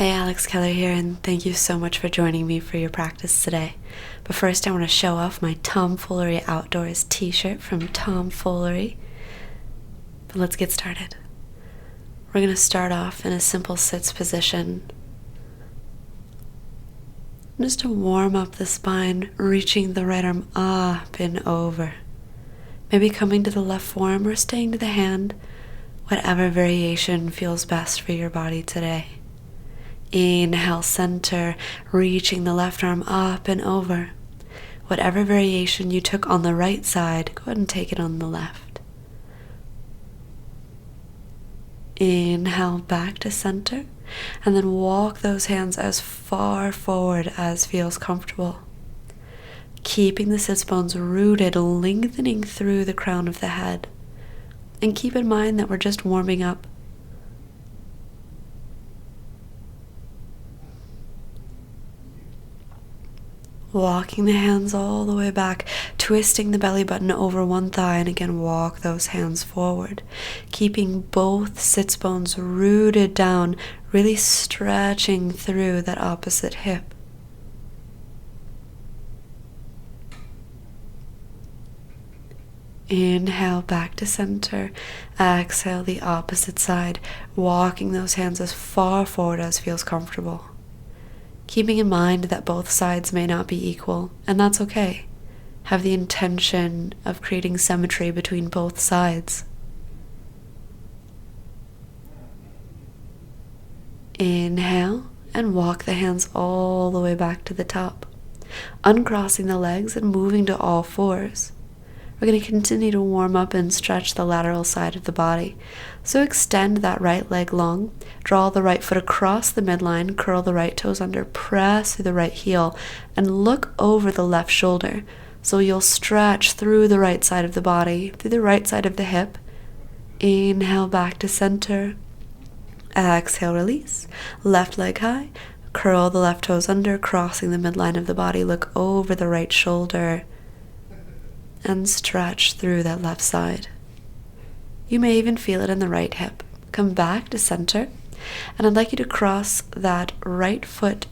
Hey, Alex Keller here, and thank you so much for joining me for your practice today. But first, I want to show off my Tomfoolery Outdoors t-shirt from Tomfoolery. But let's get started. We're going to start off in a simple sits position. Just to warm up the spine, reaching the right arm up and over. Maybe coming to the left forearm or staying to the hand, whatever variation feels best for your body today. Inhale, center, reaching the left arm up and over. Whatever variation you took on the right side, go ahead and take it on the left. Inhale, back to center, and then walk those hands as far forward as feels comfortable. Keeping the sits bones rooted, lengthening through the crown of the head. And keep in mind that we're just warming up. Walking the hands all the way back, twisting the belly button over one thigh, and again walk those hands forward. Keeping both sits bones rooted down, really stretching through that opposite hip. Inhale, back to center. Exhale, the opposite side, walking those hands as far forward as feels comfortable. Keeping in mind that both sides may not be equal, and that's okay. Have the intention of creating symmetry between both sides. Inhale, and walk the hands all the way back to the top, uncrossing the legs and moving to all fours. We're going to continue to warm up and stretch the lateral side of the body. So extend that right leg long, draw the right foot across the midline, curl the right toes under, press through the right heel, and look over the left shoulder. So you'll stretch through the right side of the body, through the right side of the hip. Inhale, back to center. Exhale, release. Left leg high, curl the left toes under, crossing the midline of the body, look over the right shoulder, and stretch through that left side. You may even feel it in the right hip. Come back to center, and I'd like you to cross that right foot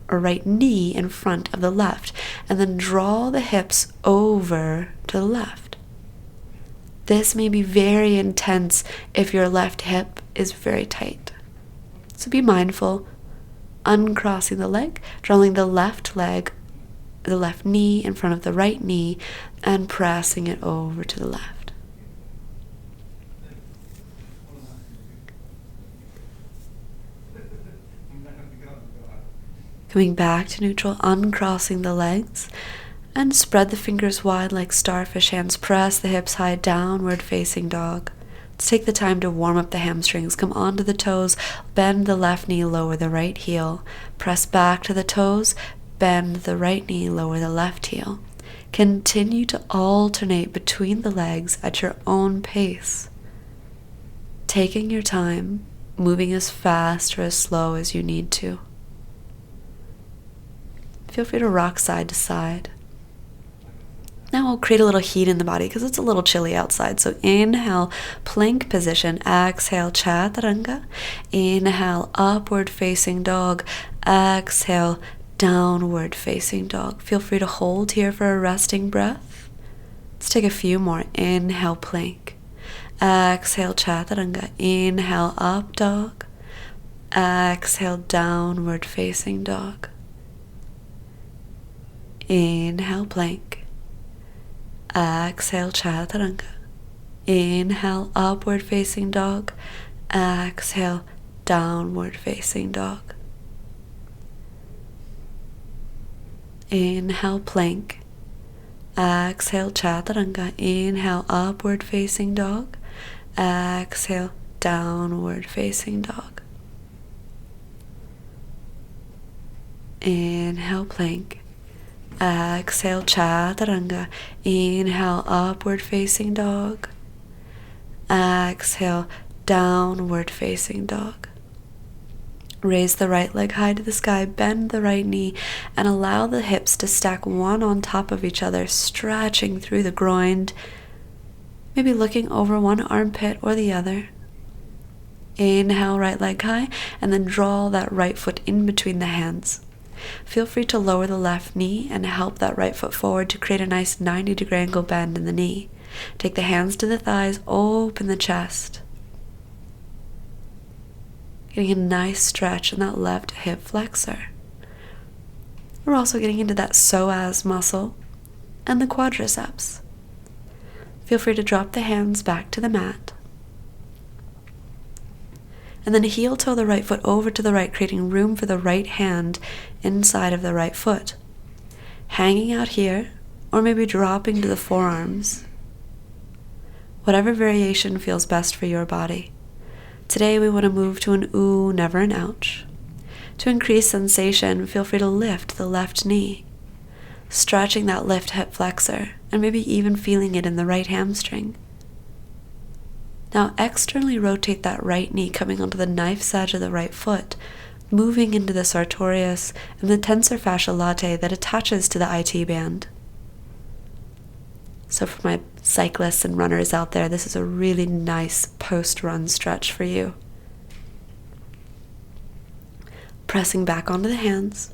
or right knee in front of the left, and then draw the hips over to the left. This may be very intense if your left hip is very tight. So be mindful, uncrossing the leg, drawing the left leg, the left knee in front of the right knee, and pressing it over to the left. Coming back to neutral, uncrossing the legs, and spread the fingers wide like starfish hands. Press the hips high, downward facing dog. Let's take the time to warm up the hamstrings. Come onto the toes, bend the left knee, lower the right heel. Press back to the toes, bend the right knee, lower the left heel. Continue to alternate between the legs at your own pace. Taking your time, moving as fast or as slow as you need to. Feel free to rock side to side. Now we'll create a little heat in the body because it's a little chilly outside. So inhale, plank position. Exhale, chaturanga. Inhale, upward facing dog. Exhale, downward facing dog. Feel free to hold here for a resting breath. Let's take a few more. Inhale, plank. Exhale, chaturanga. Inhale, up dog. Exhale, downward facing dog. Inhale, plank. Exhale, chaturanga. Inhale, upward facing dog. Exhale, downward facing dog. Inhale, plank. Exhale, chaturanga. Inhale, upward facing dog. Exhale, downward facing dog. Inhale, plank. Exhale, chaturanga. Inhale, upward facing dog. Exhale, downward facing dog. Raise the right leg high to the sky, bend the right knee, and allow the hips to stack one on top of each other, stretching through the groin, maybe looking over one armpit or the other. Inhale, right leg high, and then draw that right foot in between the hands. Feel free to lower the left knee and help that right foot forward to create a nice 90-degree angle bend in the knee. Take the hands to the thighs, open the chest. Getting a nice stretch in that left hip flexor. We're also getting into that psoas muscle and the quadriceps. Feel free to drop the hands back to the mat. And then heel toe the right foot over to the right, creating room for the right hand inside of the right foot. Hanging out here, or maybe dropping to the forearms. Whatever variation feels best for your body. Today we want to move to an ooh, never an ouch. To increase sensation, feel free to lift the left knee, stretching that left hip flexor, and maybe even feeling it in the right hamstring. Now externally rotate that right knee, coming onto the knife's edge of the right foot, moving into the sartorius and the tensor fascia latae that attaches to the IT band. So for my cyclists and runners out there, this is a really nice post-run stretch for you. Pressing back onto the hands.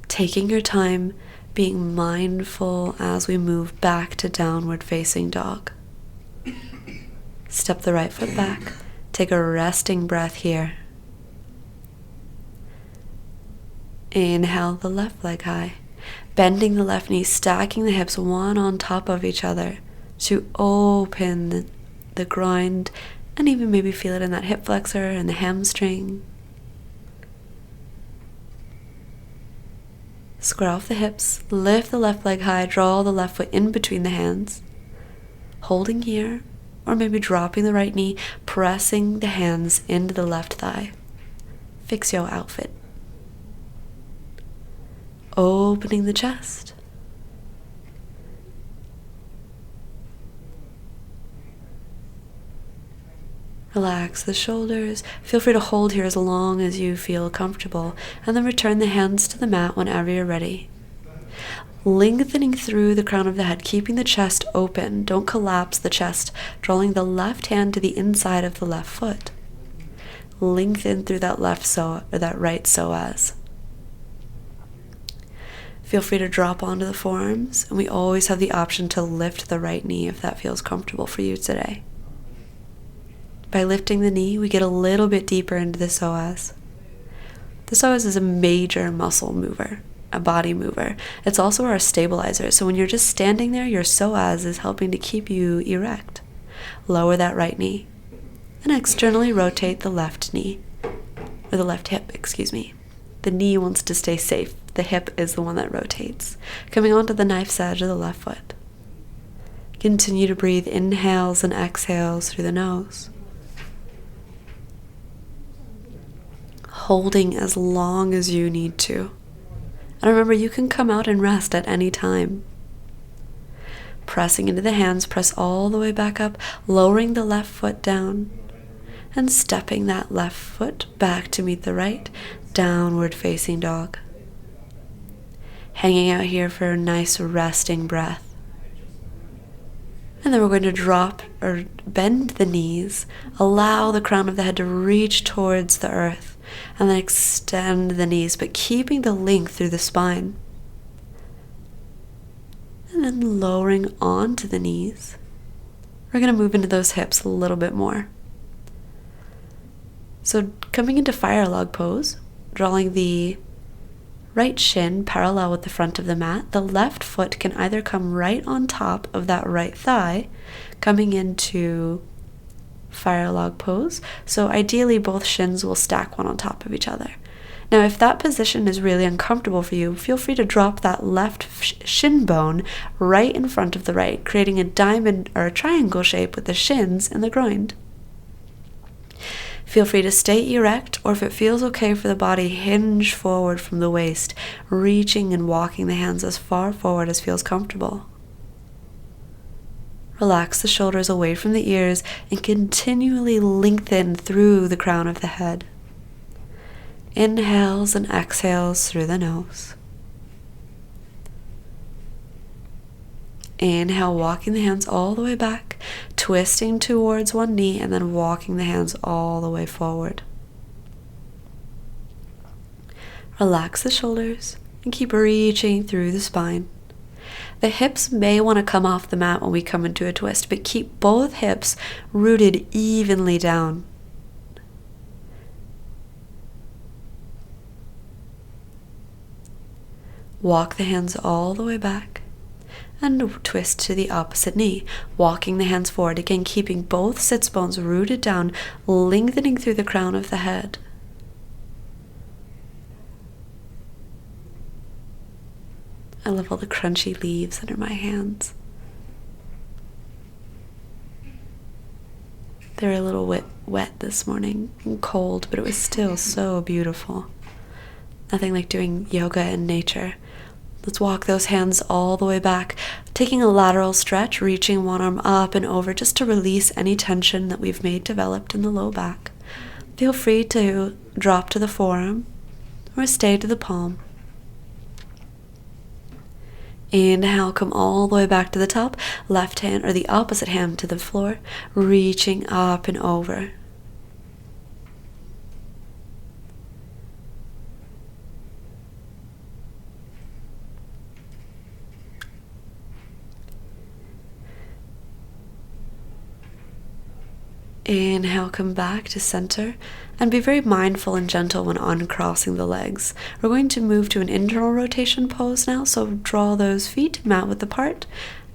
Taking your time, being mindful as we move back to downward facing dog. Step the right foot back. Take a resting breath here. Inhale the left leg high. Bending the left knee, stacking the hips one on top of each other to open the groin and even maybe feel it in that hip flexor and the hamstring. Square off the hips, lift the left leg high, draw the left foot in between the hands, holding here, or maybe dropping the right knee, pressing the hands into the left thigh. Fix your outfit. Opening the chest. Relax the shoulders. Feel free to hold here as long as you feel comfortable, and then return the hands to the mat whenever you're ready. Lengthening through the crown of the head, keeping the chest open. Don't collapse the chest, drawing the left hand to the inside of the left foot. Lengthen through that right psoas. Feel free to drop onto the forearms, and we always have the option to lift the right knee if that feels comfortable for you today. By lifting the knee, we get a little bit deeper into the psoas. The psoas is a major muscle mover, a body mover. It's also our stabilizer, so when you're just standing there, your psoas is helping to keep you erect. Lower that right knee, and externally rotate the left knee, or the left hip, excuse me. The knee wants to stay safe. The hip is the one that rotates, coming onto the knife's edge of the left foot. Continue to breathe inhales and exhales through the nose. Holding as long as you need to. And remember, you can come out and rest at any time. Pressing into the hands, press all the way back up, lowering the left foot down, and stepping that left foot back to meet the right, downward facing dog. Hanging out here for a nice resting breath. And then we're going to drop or bend the knees, allow the crown of the head to reach towards the earth, and then extend the knees, but keeping the length through the spine. And then lowering onto the knees. We're going to move into those hips a little bit more. So coming into fire log pose, drawing the right shin parallel with the front of the mat. The left foot can either come right on top of that right thigh, coming into fire log pose. So ideally both shins will stack one on top of each other. Now if that position is really uncomfortable for you, feel free to drop that left shin bone right in front of the right, creating a diamond or a triangle shape with the shins and the groin. Feel free to stay erect, or if it feels okay for the body, hinge forward from the waist, reaching and walking the hands as far forward as feels comfortable. Relax the shoulders away from the ears and continually lengthen through the crown of the head. Inhales and exhales through the nose. Inhale, walking the hands all the way back. twisting towards one knee and then walking the hands all the way forward. Relax the shoulders and keep reaching through the spine. The hips may want to come off the mat when we come into a twist, but keep both hips rooted evenly down. Walk the hands all the way back and twist to the opposite knee, walking the hands forward, again keeping both sits bones rooted down, lengthening through the crown of the head. I love all the crunchy leaves under my hands. They're a little wet this morning and cold, but it was still so beautiful. Nothing like doing yoga in nature. Let's walk those hands all the way back, taking a lateral stretch, reaching one arm up and over just to release any tension that we've made developed in the low back. Feel free to drop to the forearm or stay to the palm. Inhale, come all the way back to the top, left hand or the opposite hand to the floor, reaching up and over. Inhale, come back to center and be very mindful and gentle when uncrossing the legs. We're going to move to an internal rotation pose now, so draw those feet mat width apart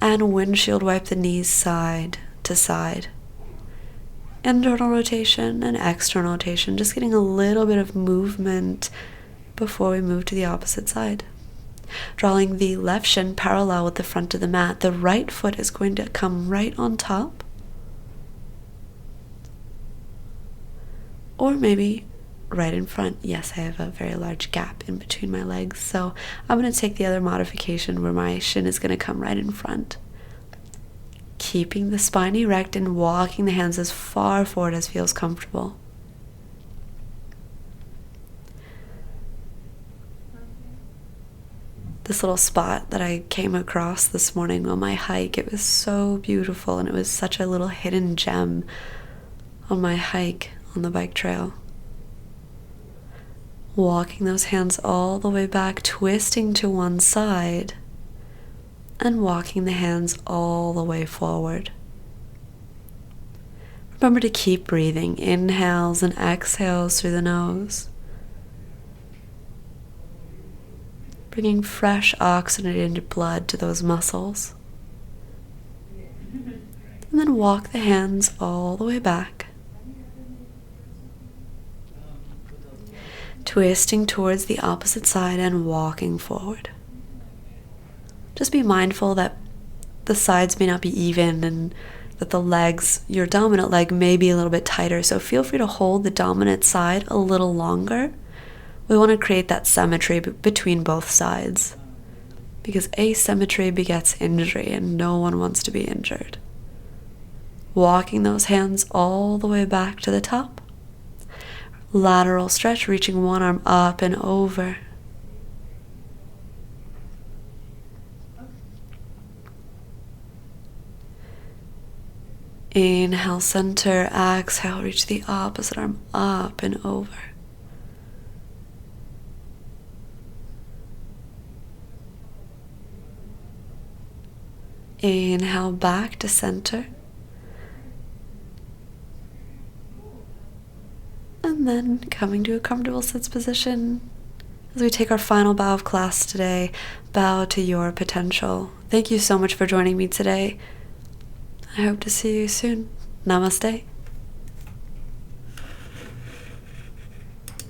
and windshield wipe the knees side to side. Internal rotation and external rotation, just getting a little bit of movement before we move to the opposite side. Drawing the left shin parallel with the front of the mat, the right foot is going to come right on top. Or maybe right in front. Yes, I have a very large gap in between my legs, so I'm going to take the other modification where my shin is going to come right in front. Keeping the spine erect and walking the hands as far forward as feels comfortable. This little spot that I came across this morning on my hike, it was so beautiful, and it was such a little hidden gem on my hike on the bike trail. Walking those hands all the way back, twisting to one side, and walking the hands all the way forward. Remember to keep breathing, inhales and exhales through the nose, bringing fresh oxygenated blood to those muscles. And then walk the hands all the way back, twisting towards the opposite side and walking forward. Just be mindful that the sides may not be even and that the legs, your dominant leg, may be a little bit tighter, so feel free to hold the dominant side a little longer. We want to create that symmetry between both sides, because asymmetry begets injury and no one wants to be injured. Walking those hands all the way back to the top. Lateral stretch, reaching one arm up and over. Inhale, center, exhale, reach the opposite arm up and over. Inhale, back to center. And then coming to a comfortable sits position as we take our final bow of class today. Bow to your potential. Thank you so much for joining me today. I hope to see you soon. Namaste.